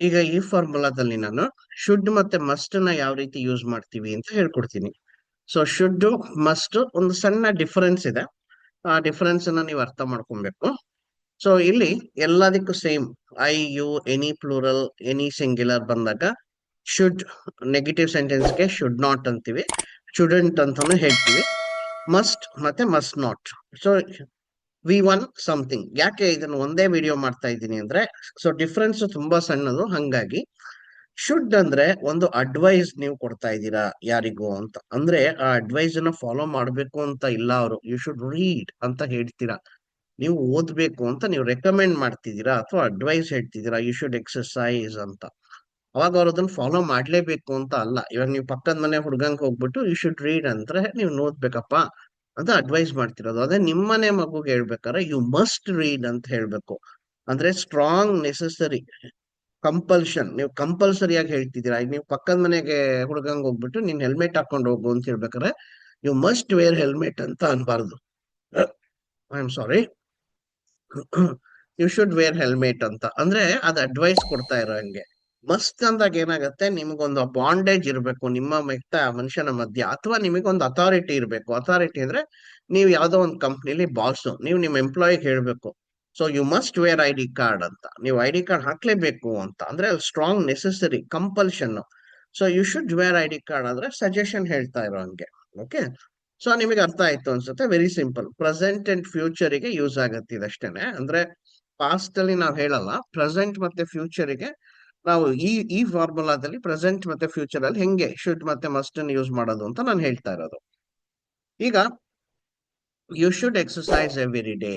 ಈಗ ಈ ಫಾರ್ಮುಲಾದಲ್ಲಿ ನಾನು ಶುಡ್ ಮತ್ತೆ ಮಸ್ಟ್ ನ ಯಾವ ರೀತಿ ಯೂಸ್ ಮಾಡ್ತೀವಿ ಅಂತ ಹೇಳ್ಕೊಡ್ತೀನಿ. ಸೊ ಶುಡ್ ಮಸ್ಟ್ ಒಂದು ಸಣ್ಣ ಡಿಫರೆನ್ಸ್ ಇದೆ. ಆ ಡಿಫರೆನ್ಸ್ ಅನ್ನ ನೀವು ಅರ್ಥ ಮಾಡ್ಕೊಬೇಕು. ಸೊ ಇಲ್ಲಿ ಎಲ್ಲದಕ್ಕೂ same I you any plural any singular ಬಂದಾಗ ಶುಡ್ ನೆಗೆಟಿವ್ ಸೆಂಟೆನ್ಸ್ಗೆ ಶುಡ್ ನಾಟ್ ಅಂತೀವಿ, ಶುಡಂಟ್ ಅಂತಾನು ಹೇಳ್ತೀವಿ. ಮಸ್ಟ್ ಮತ್ತೆ must not. So V one something. ಯಾಕೆ ಇದನ್ನು ಒಂದೇ ವಿಡಿಯೋ ಮಾಡ್ತಾ ಇದ್ದೀನಿ ಅಂದ್ರೆ, ಸೊ ಡಿಫ್ರೆನ್ಸ್ ತುಂಬಾ ಸಣ್ಣದು. ಹಂಗಾಗಿ ಶುಡ್ ಅಂದ್ರೆ ಒಂದು ಅಡ್ವೈಸ್ ನೀವು ಕೊಡ್ತಾ ಇದ್ದೀರಾ ಯಾರಿಗೂ ಅಂತ ಅಂದ್ರೆ, ಆ ಅಡ್ವೈಸ್ ಅನ್ನ ಫಾಲೋ ಮಾಡ್ಬೇಕು ಅಂತ ಇಲ್ಲ. ಅವರು ಯು ಶುಡ್ ರೀಡ್ ಅಂತ ಹೇಳ್ತೀರಾ, ನೀವು ಓದ್ಬೇಕು ಅಂತ ನೀವು ರೆಕಮೆಂಡ್ ಮಾಡ್ತಿದ್ದೀರಾ ಅಥವಾ ಅಡ್ವೈಸ್ ಹೇಳ್ತಿದ್ದೀರಾ, ಯು ಶುಡ್ ಎಕ್ಸರ್ಸೈಸ್ ಅಂತ. ಅವಾಗ ಅವ್ರು ಅದನ್ನ ಫಾಲೋ ಮಾಡ್ಲೇಬೇಕು ಅಂತ ಅಲ್ಲ. ಇವಾಗ ನೀವು ಪಕ್ಕದ ಮನೆ ಹುಡ್ಗಂಗ್ ಹೋಗ್ಬಿಟ್ಟು ಯು ಶುಡ್ ರೀಡ್ ಅಂದ್ರೆ ನೀವು ಓದ್ಬೇಕಪ್ಪ ಅಂತ ಅಡ್ವೈಸ್ ಮಾಡ್ತಿರೋದು. ಅದೇ ನಿಮ್ಮನೆ ಮಗುಗೆ ಹೇಳ್ಬೇಕಾದ್ರೆ ಯು ಮಸ್ಟ್ ರೀಡ್ ಅಂತ ಹೇಳ್ಬೇಕು. ಅಂದ್ರೆ ಸ್ಟ್ರಾಂಗ್ ನೆಸೆಸರಿ ಕಂಪಲ್ಷನ್, ನೀವು ಕಂಪಲ್ಸರಿಯಾಗಿ ಹೇಳ್ತಿದ್ದೀರಾ. ಈಗ ನೀವು ಪಕ್ಕದ ಮನೆಗೆ ಹುಡ್ಗಂಗ್ ಹೋಗ್ಬಿಟ್ಟು ನೀನ್ ಹೆಲ್ಮೆಟ್ ಹಾಕೊಂಡು ಹೋಗು ಅಂತ ಹೇಳ್ಬೇಕಾರೆ ಯು ಮಸ್ಟ್ ವೇರ್ ಹೆಲ್ಮೆಟ್ ಅಂತ ಅನ್ಬಾರ್ದು. I am sorry, you should wear helmet ಅಂತ ಅಂದ್ರೆ ಅದು ಅಡ್ವೈಸ್ ಕೊಡ್ತಾ ಇರೋ ಹಂಗೆ. ಮಸ್ತ್ ಅಂದಾಗ ಏನಾಗತ್ತೆ, ನಿಮ್ಗೊಂದು ಬಾಂಡೇಜ್ ಇರಬೇಕು ನಿಮ್ಮ ಮನುಷ್ಯನ ಮಧ್ಯ, ಅಥವಾ ನಿಮಗೊಂದು ಅಥಾರಿಟಿ ಇರಬೇಕು. ಅಥಾರಿಟಿ ಅಂದ್ರೆ ನೀವು ಯಾವ್ದೋ ಒಂದು ಕಂಪ್ನಿಲಿ ಬಾಸು, ನೀವು ನಿಮ್ಮ ಎಂಪ್ಲಾಯಿಗೆ ಹೇಳ್ಬೇಕು so you must wear I D card ಅಂತ, ನೀವು ಐ ಡಿ ಕಾರ್ಡ್ ಹಾಕ್ಲೇಬೇಕು ಅಂತ. ಅಂದ್ರೆ ಅದು strong necessary compulsion. So you should wear I D card ಅಂದ್ರೆ ಸಜೆಷನ್ ಹೇಳ್ತಾ ಇರೋ ಹಂಗೆ. ಓಕೆ, ಸೊ ನಿಮಗೆ ಅರ್ಥ ಆಯ್ತು ಅನ್ಸುತ್ತೆ. Very simple. Present and future ಗೆ ಯೂಸ್ ಆಗತ್ತೆ ಇದಷ್ಟೇನೆ. ಅಂದ್ರೆ ಪಾಸ್ಟ್ ಅಲ್ಲಿ ನಾವ್ ಹೇಳಲ್ಲ, ಪ್ರೆಸೆಂಟ್ ಮತ್ತೆ ಫ್ಯೂಚರ್ ಗೆ ನಾವು ಈ ಫಾರ್ಮುಲಾದಲ್ಲಿ ಪ್ರೆಸೆಂಟ್ ಮತ್ತೆ ಫ್ಯೂಚರ್ ಅಲ್ಲಿ ಹೆಂಗೆ ಶುಡ್ ಮತ್ತೆ ಮಸ್ಟ್ ಯೂಸ್ ಮಾಡೋದು ಅಂತ ನಾನು ಹೇಳ್ತಾ ಇರೋದು. ಈಗ you should exercise every day,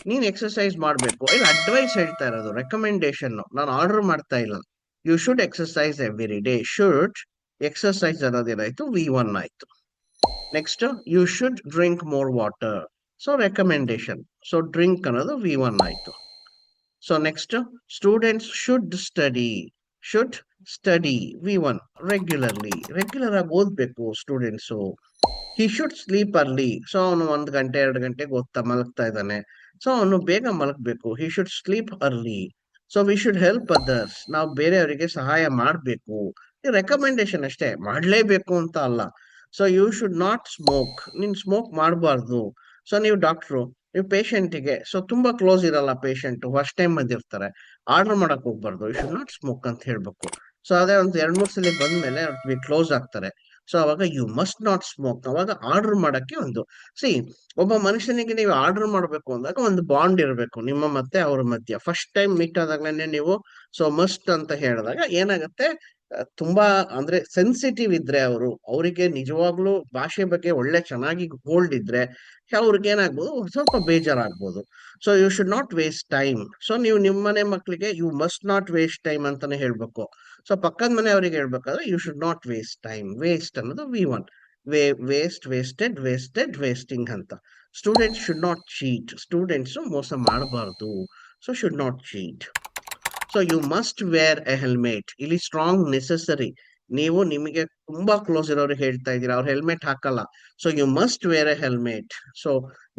ನೀನ್ ಎಕ್ಸರ್ಸೈಸ್ ಮಾಡ್ಬೇಕು. ಇಲ್ಲಿ ಅಡ್ವೈಸ್ ಹೇಳ್ತಾ ಇರೋದು, ರೆಕಮೆಂಡೇಶನ್, ನಾನು ಆರ್ಡರ್ ಮಾಡ್ತಾ ಇಲ್ಲ. You should exercise every day. Should exercise ಅನ್ನೋದೇನಾಯ್ತು, ವಿ ಒನ್ ಆಯ್ತು. Next you should drink more water, so recommendation. So drink ಅನ್ನೋದು ವಿ ಒನ್ ಆಯ್ತು. So next students should study, should study V one. Regularly, regular ಆಗಿ ಓದ್ಬೇಕು students. He should sleep early, so ಅವನು 1 ಗಂಟೆ 2 ಗಂಟೆಗೆ ಓದ್ತಾ ಮಲಗ್ತಾ ಇದ್ದಾನೆ, ಸೊ ಅವನು ಬೇಗ ಮಲಗಬೇಕು. He should sleep early. So we should help others, ನಾವು ಬೇರೆಯವರಿಗೆ ಸಹಾಯ ಮಾಡಬೇಕು. ರೆಕಮೆಂಡೇಶನ್ ಅಷ್ಟೇ, ಮಾಡ್ಲೇಬೇಕು ಅಂತ ಅಲ್ಲ. So you should not smoke, ನೀನ್ ಸ್ಮೋಕ್ ಮಾಡಬಾರ್ದು. ಸೊ ನೀವು ಡಾಕ್ಟ್ರು, ನೀವು ಪೇಷಂಟಿಗೆ, ಸೊ ತುಂಬಾ ಕ್ಲೋಸ್ ಇರಲ್ಲ ಪೇಷಂಟ್, ಫಸ್ಟ್ ಟೈಮ್ ಬಂದಿರ್ತಾರೆ, ಆರ್ಡರ್ ಮಾಡಕ್ ಹೋಗ್ಬಾರ್ದು. ಯು ಶುಡ್ ನಾಟ್ ಸ್ಮೋಕ್ ಅಂತ ಹೇಳ್ಬೇಕು. ಸೊ ಅದೇ ಒಂದು 2-3 ಸಲ ಬಂದ್ಮೇಲೆ ಕ್ಲೋಸ್ ಆಗ್ತಾರೆ. ಸೊ ಅವಾಗ ಯು ಮಸ್ಟ್ ನಾಟ್ ಸ್ಮೋಕ್. ಅವಾಗ ಆರ್ಡರ್ ಮಾಡಕ್ಕೆ ಒಂದು ಸಿ, ಒಬ್ಬ ಮನುಷ್ಯನಿಗೆ ನೀವು ಆರ್ಡರ್ ಮಾಡ್ಬೇಕು ಅಂದಾಗ ಒಂದು ಬಾಂಡ್ ಇರಬೇಕು ನಿಮ್ಮ ಮತ್ತೆ ಅವ್ರ ಮಧ್ಯ. ಫಸ್ಟ್ ಟೈಮ್ ಮೀಟ್ ಆದಾಗಲೇ ನೀವು ಸೊ ಮಸ್ಟ್ ಅಂತ ಹೇಳಿದಾಗ ಏನಾಗುತ್ತೆ, ತುಂಬಾ ಅಂದ್ರೆ ಸೆನ್ಸಿಟಿವ್ ಇದ್ರೆ ಅವರು, ಅವರಿಗೆ ನಿಜವಾಗ್ಲೂ ಭಾಷೆ ಬಗ್ಗೆ ಒಳ್ಳೆ ಚೆನ್ನಾಗಿ ಹೋಲ್ಡ್ ಇದ್ರೆ ಅವ್ರಿಗೆ ಏನಾಗ್ಬೋದು, ಸ್ವಲ್ಪ ಬೇಜಾರಾಗ್ಬೋದು. So you should not waste time. So ನೀವು ನಿಮ್ಮನೆ ಮಕ್ಕಳಿಗೆ you must not waste time ಅಂತಾನೆ ಹೇಳ್ಬೇಕು. ಸೊ ಪಕ್ಕದ ಮನೆಯವ್ರಿಗೆ ಹೇಳ್ಬೇಕಾದ್ರೆ you should not waste time. Waste ಅನ್ನೋದು V one. Waste, wasted, wasted, wasting ಅಂತ. Students should not cheat, students ಮೋಸ ಮಾಡಬಾರ್ದು. So should not cheat. So you must wear a helmet, ಇಲ್ಲಿ ಸ್ಟ್ರಾಂಗ್ ನೆಸೆಸರಿ. ನೀವು ನಿಮಗೆ ತುಂಬಾ ಕ್ಲೋಸ್ ಇರೋರಿಗೆ ಹೇಳ್ತಾ ಇದ್ದೀರಾ, ಅವ್ರು ಹೆಲ್ಮೆಟ್ ಹಾಕಲ್ಲ. So you must wear a helmet. So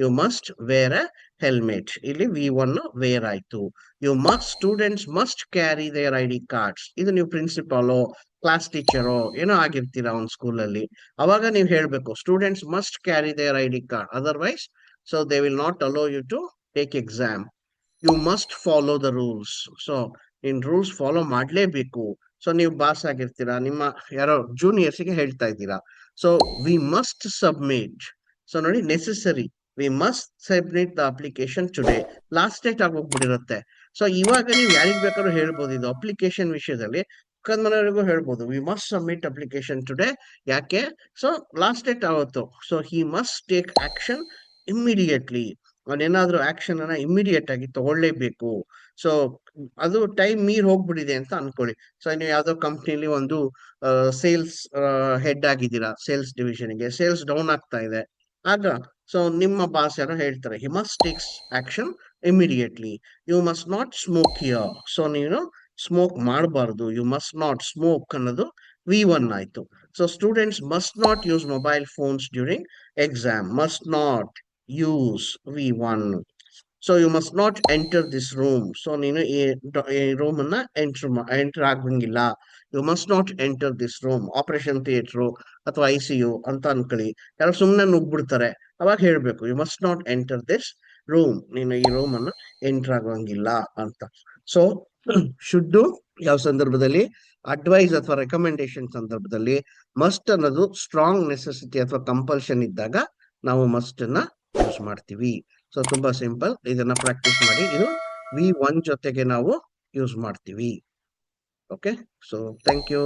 you must wear a helmet, ಇಲ್ಲಿ ವಿ ಒನ್ ವೇರ್ ಆಯ್ತು. You must, students must carry their I D cards. ಇದು ನೀವು ಪ್ರಿನ್ಸಿಪಾಲೋ ಕ್ಲಾಸ್ ಟೀಚರೋ ಏನೋ ಆಗಿರ್ತೀರಾ ಒಂದು ಸ್ಕೂಲಲ್ಲಿ, ಅವಾಗ ನೀವು ಹೇಳ್ಬೇಕು students must carry their I D card, otherwise so they will not allow you to take exam. You must follow the rules. So in rules follow ಮಾಡ್ಲೇಬೇಕು. So ನೀವು ಬಾಸ್ ಆಗಿರ್ತೀರಾ, ನಿಮ್ಮ ಯಾರೋ ಜೂನಿಯರ್ಸ್ಗೆ ಹೇಳ್ತಾ ಇದ್ದೀರಾ, so we must submit. So ನೋಡಿ necessary, we must submit the application today. Last date ಆಗೋಗ್ಬಿಟ್ಟಿರುತ್ತೆ. ಸೊ ಇವಾಗ ನೀವು ಯಾರಿಗ್ ಬೇಕಾದ್ರೂ ಹೇಳ್ಬೋದು ಇದು ಅಪ್ಲಿಕೇಶನ್ ವಿಷಯದಲ್ಲಿ. ಪಕ್ಕದ ಮನೆಯವರಿಗೂ ಹೇಳ್ಬೋದು we must submit application today. ಯಾಕೆ, ಸೊ ಲಾಸ್ಟ್ ಡೇಟ್ ಆವತ್ತು. So he must take action immediately. ಅವನೇನಾದ್ರೂ ಆಕ್ಷನ್ ಅನ್ನ ಇಮಿಡಿಯೇಟ್ ಆಗಿ ತಗೊಳ್ಳೇಬೇಕು. ಸೊ ಅದು ಟೈಮ್ ಮೀರ್ ಹೋಗ್ಬಿಟ್ಟಿದೆ ಅಂತ ಅನ್ಕೊಳ್ಳಿ. ಸೊ ನೀವು ಯಾವ್ದೋ ಕಂಪ್ನಿಲಿ ಒಂದು ಸೇಲ್ಸ್ ಹೆಡ್ ಆಗಿದ್ದೀರಾ, ಸೇಲ್ಸ್ ಡಿವಿಷನ್ಗೆ ಸೇಲ್ಸ್ ಡೌನ್ ಆಗ್ತಾ ಇದೆ. ಆಗ ಸೊ ನಿಮ್ಮ ಬಾಸ್ ಯಾರೋ ಹೇಳ್ತಾರೆ he must takes action immediately. You must not smoke here. So ನೀನು ಸ್ಮೋಕ್ ಮಾಡಬಾರ್ದು. ಯು ಮಸ್ಟ್ ನಾಟ್ ಸ್ಮೋಕ್ ಅನ್ನೋದು ವಿ ಒನ್ ಆಯ್ತು. So students must not use mobile phones during exam. Must not use V one. So you must not enter this room. So ನೀನು ಈ room ಅನ್ನ enter ಆಗಂಗಿಲ್ಲ. You must not enter this room. Operation theatre ಅಥವಾ ICU ಅಂತ ಅನ್ಕೊಳ್ಳಿ, ಯಾರು ಸುಮ್ಮನೆ ನುಗ್ಬಿಡ್ತಾರೆ, ಅವಾಗ ಹೇಳ್ಬೇಕು you must not enter this room. ನೀನು ಈ ರೂಮ್ ಅನ್ನ ಎಂಟರ್ ಆಗೋಂಗಿಲ್ಲ ಅಂತ. ಸೊ ಶುಡ್ ಯಾವ ಸಂದರ್ಭದಲ್ಲಿ? ಅಡ್ವೈಸ್ ಅಥವಾ ರೆಕಮೆಂಡೇಶನ್ ಸಂದರ್ಭದಲ್ಲಿ. ಮಸ್ಟ್ ಅನ್ನೋದು ಸ್ಟ್ರಾಂಗ್ ನೆಸೆಸಿಟಿ ಅಥವಾ ಕಂಪಲ್ಷನ್ ಇದ್ದಾಗ ನಾವು ಮಸ್ಟ್ ಅನ್ನ ಯೂಸ್ ಮಾಡ್ತೀವಿ. ಸೊ ತುಂಬಾ ಸಿಂಪಲ್, ಇದನ್ನ ಪ್ರಾಕ್ಟೀಸ್ ಮಾಡಿ. ಇದು V1 ಜೊತೆಗೆ ನಾವು ಯೂಸ್ ಮಾಡ್ತೀವಿ. Okay, so thank you.